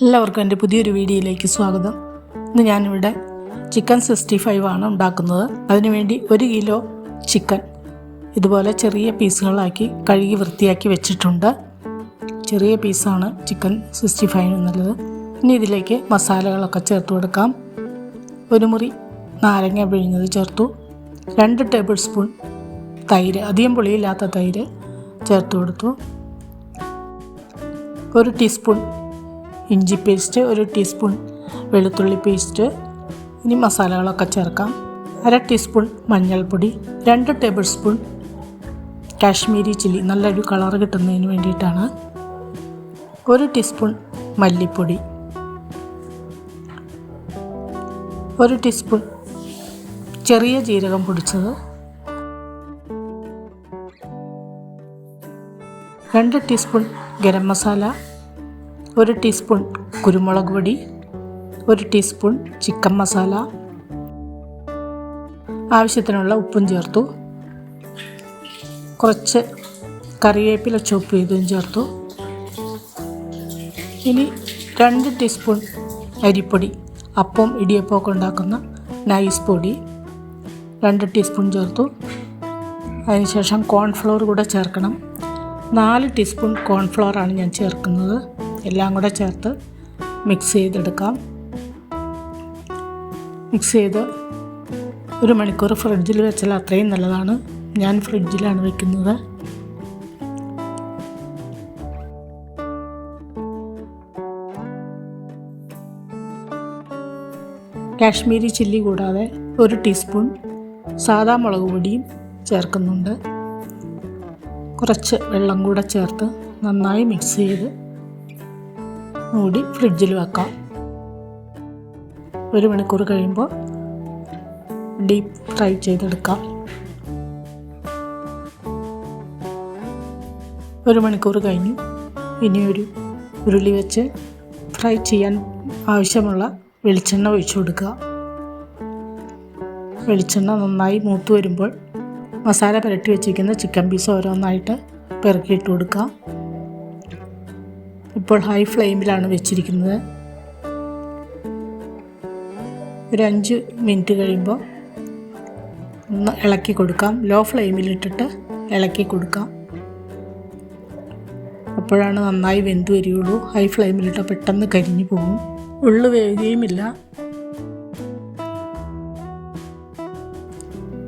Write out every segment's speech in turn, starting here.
എല്ലാവർക്കും എൻ്റെ പുതിയൊരു വീഡിയോയിലേക്ക് സ്വാഗതം. ഇന്ന് ഞാനിവിടെ ചിക്കൻ 65 ആണ് ഉണ്ടാക്കുന്നത്. അതിനുവേണ്ടി 1 കിലോ ചിക്കൻ ഇതുപോലെ ചെറിയ പീസുകളാക്കി കഴുകി വൃത്തിയാക്കി വെച്ചിട്ടുണ്ട്. ചെറിയ പീസാണ് ചിക്കൻ 65 എന്നുള്ളത്. ഇനി ഇതിലേക്ക് മസാലകളൊക്കെ ചേർത്ത് കൊടുക്കാം. 1 മുറി നാരങ്ങ പിഴിഞ്ഞത് ചേർത്തു. 2 ടേബിൾ സ്പൂൺ തൈര്, അധികം പുളിയില്ലാത്ത തൈര് ചേർത്ത് കൊടുത്തു. 1 ടീസ്പൂൺ ഇഞ്ചി പേസ്റ്റ്, 1 ടീസ്പൂൺ വെളുത്തുള്ളി പേസ്റ്റ്. ഇനി മസാലകളൊക്കെ ചേർക്കാം. 1/2 ടീസ്പൂൺ മഞ്ഞൾപ്പൊടി, 2 ടേബിൾ സ്പൂൺ കാശ്മീരി ചില്ലി, നല്ലൊരു കളർ കിട്ടുന്നതിന് വേണ്ടിയിട്ടാണ്. 1 ടീസ്പൂൺ മല്ലിപ്പൊടി, 1 ടീസ്പൂൺ ചെറിയ ജീരകം പൊടിച്ചത്, 2 ടീസ്പൂൺ ഗരം മസാല, 1 ടീസ്പൂൺ കുരുമുളക് പൊടി, 1 ടീസ്പൂൺ ചിക്കൻ മസാല, ആവശ്യത്തിനുള്ള ഉപ്പും ചേർത്തു. കുറച്ച് കറിവേപ്പില ചോപ്പ് ചെയ്തും ചേർത്തു. ഇനി 2 ടീസ്പൂൺ അരിപ്പൊടി, അപ്പം ഇടിയപ്പമൊക്കെ ഉണ്ടാക്കുന്ന നൈസ് പൊടി 2 ടീസ്പൂൺ ചേർത്തു. അതിനുശേഷം കോൺഫ്ലവർ കൂടെ ചേർക്കണം. 4 ടീസ്പൂൺ കോൺഫ്ലവറാണ് ഞാൻ ചേർക്കുന്നത്. എല്ലാം കൂടെ ചേർത്ത് മിക്സ് ചെയ്തെടുക്കാം. മിക്സ് ചെയ്ത് 1 മണിക്കൂർ ഫ്രിഡ്ജിൽ വെച്ചാൽ അത്രയും നല്ലതാണ്. ഞാൻ ഫ്രിഡ്ജിലാണ് വെക്കുന്നത്. കാശ്മീരി ചില്ലി കൂടാതെ 1 ടീസ്പൂൺ സാദാ മുളക് പൊടിയും ചേർക്കുന്നുണ്ട്. കുറച്ച് വെള്ളം കൂടെ ചേർത്ത് നന്നായി മിക്സ് ചെയ്ത് മൂടി ഫ്രിഡ്ജിൽ വെക്കാം. 1 മണിക്കൂർ കഴിയുമ്പോൾ ഡീപ്പ് ഫ്രൈ ചെയ്തെടുക്കാം. 1 മണിക്കൂർ കഴിഞ്ഞു. ഇനി ഒരു ഉരുളി വെച്ച് ഫ്രൈ ചെയ്യാൻ ആവശ്യമുള്ള വെളിച്ചെണ്ണ ഒഴിച്ചു കൊടുക്കുക. വെളിച്ചെണ്ണ നന്നായി മൂത്ത് വരുമ്പോൾ മസാല പുരട്ടി വെച്ചിരിക്കുന്ന ചിക്കൻ പീസ് ഓരോന്നായിട്ട് പെറുക്കിയിട്ട് കൊടുക്കുക. ഇപ്പോൾ ഹൈ ഫ്ലെയിമിലാണ് വെച്ചിരിക്കുന്നത്. ഒരു 5 മിനിറ്റ് കഴിയുമ്പോൾ ഒന്ന് ഇളക്കി കൊടുക്കാം. ലോ ഫ്ലെയിമിലിട്ടിട്ട് ഇളക്കി കൊടുക്കാം. അപ്പോഴാണ് നന്നായി വെന്ത് വരികയുള്ളൂ. ഹൈ ഫ്ലെയിമിലിട്ട് പെട്ടെന്ന് കരിഞ്ഞു പോകും. ഉള്ളു വേവുകയുമില്ല.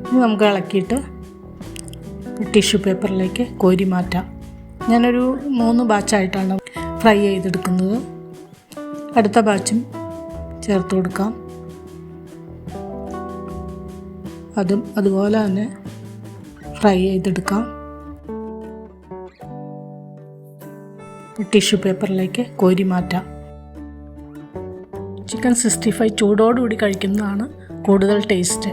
ഇനി നമുക്ക് ഇളക്കിയിട്ട് ടിഷ്യൂ പേപ്പറിലേക്ക് കോരി മാറ്റാം. ഞാനൊരു 3 ബാച്ചായിട്ടാണ് ഫ്രൈ ചെയ്തെടുക്കുന്നത്. അടുത്ത ബാച്ചും ചേർത്ത് കൊടുക്കാം. അതും അതുപോലെ തന്നെ ഫ്രൈ ചെയ്തെടുക്കാം. ടിഷ്യൂ പേപ്പറിലേക്ക് കോരി മാറ്റാം. ചിക്കൻ 65 ചൂടോടുകൂടി കഴിക്കുന്നതാണ് കൂടുതൽ ടേസ്റ്റ്.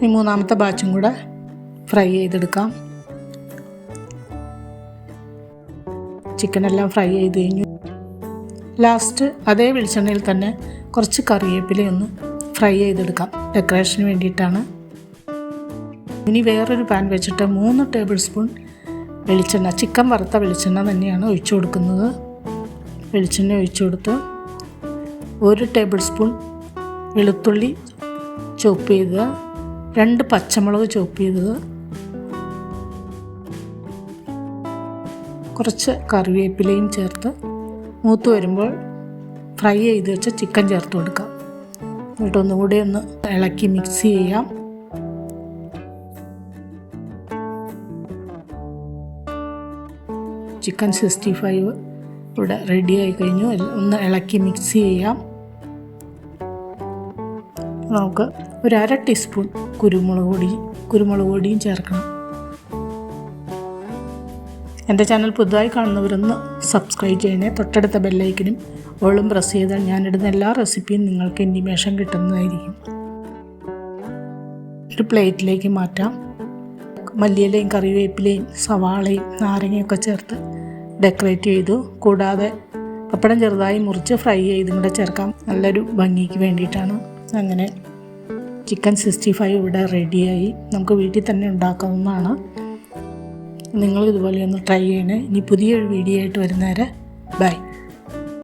ഈ 3ാമത്തെ ബാച്ചും കൂടെ ഫ്രൈ ചെയ്തെടുക്കാം. ചിക്കനെല്ലാം ഫ്രൈ ചെയ്ത് കഴിഞ്ഞു. ലാസ്റ്റ് അതേ വെളിച്ചെണ്ണയിൽ തന്നെ കുറച്ച് കറിവേപ്പിലയൊന്ന് ഫ്രൈ ചെയ്തെടുക്കാം. ഡെക്കറേഷന് വേണ്ടിയിട്ടാണ്. ഇനി വേറൊരു പാൻ വെച്ചിട്ട് 3 ടേബിൾ സ്പൂൺ വെളിച്ചെണ്ണ, ചിക്കൻ വറുത്ത വെളിച്ചെണ്ണ തന്നെയാണ് ഒഴിച്ചു കൊടുക്കുന്നത്. വെളിച്ചെണ്ണ ഒഴിച്ചു കൊടുത്ത് 1 ടേബിൾ സ്പൂൺ വെളുത്തുള്ളി ചോപ്പ് ചെയ്ത്, 2 പച്ചമുളക് ചോപ്പ് ചെയ്തത്, കുറച്ച് കറിവേപ്പിലയും ചേർത്ത് മൂത്ത് വരുമ്പോൾ ഫ്രൈ ചെയ്ത് വെച്ച ചിക്കൻ ചേർത്ത് കൊടുക്കാം. എന്നിട്ട് ഒന്നുകൂടി ഒന്ന് ഇളക്കി മിക്സ് ചെയ്യാം. ചിക്കൻ 65 ഇവിടെ റെഡിയായി കഴിഞ്ഞു. ഒന്ന് ഇളക്കി മിക്സ് ചെയ്യാം. നമുക്ക് ഒരു 1/2 ടീസ്പൂൺ കുരുമുളക് പൊടിയും ചേർക്കണം. എൻ്റെ ചാനൽ പുതുതായി കാണുന്നവരൊന്ന് സബ്സ്ക്രൈബ് ചെയ്യണേ. തൊട്ടടുത്ത ബെല്ലൈക്കനും ഓളും പ്രസ് ചെയ്താൽ ഞാനിടുന്ന എല്ലാ റെസിപ്പിയും നിങ്ങൾക്ക് ഇൻറ്റിമേഷൻ കിട്ടുന്നതായിരിക്കും. ഒരു പ്ലേറ്റിലേക്ക് മാറ്റാം. മല്ലിയിലയും കറിവേപ്പിലയും സവാളയും നാരങ്ങയൊക്കെ ചേർത്ത് ഡെക്കറേറ്റ് ചെയ്തു. കൂടാതെ പപ്പടം ചെറുതായി മുറിച്ച് ഫ്രൈ ചെയ്തും കൂടെ ചേർക്കാം. നല്ലൊരു ഭംഗിക്ക് വേണ്ടിയിട്ടാണ്. അങ്ങനെ ചിക്കൻ 65 ഇവിടെ റെഡിയായി. നമുക്ക് വീട്ടിൽ തന്നെ ഉണ്ടാക്കാവുന്നതാണ്. നിങ്ങൾ ഇതുപോലെ ഒന്ന് ട്രൈ ചെയ്യണേ. ഇനി പുതിയൊരു വീഡിയോ ആയിട്ട് വരുന്നവരെ ബൈ.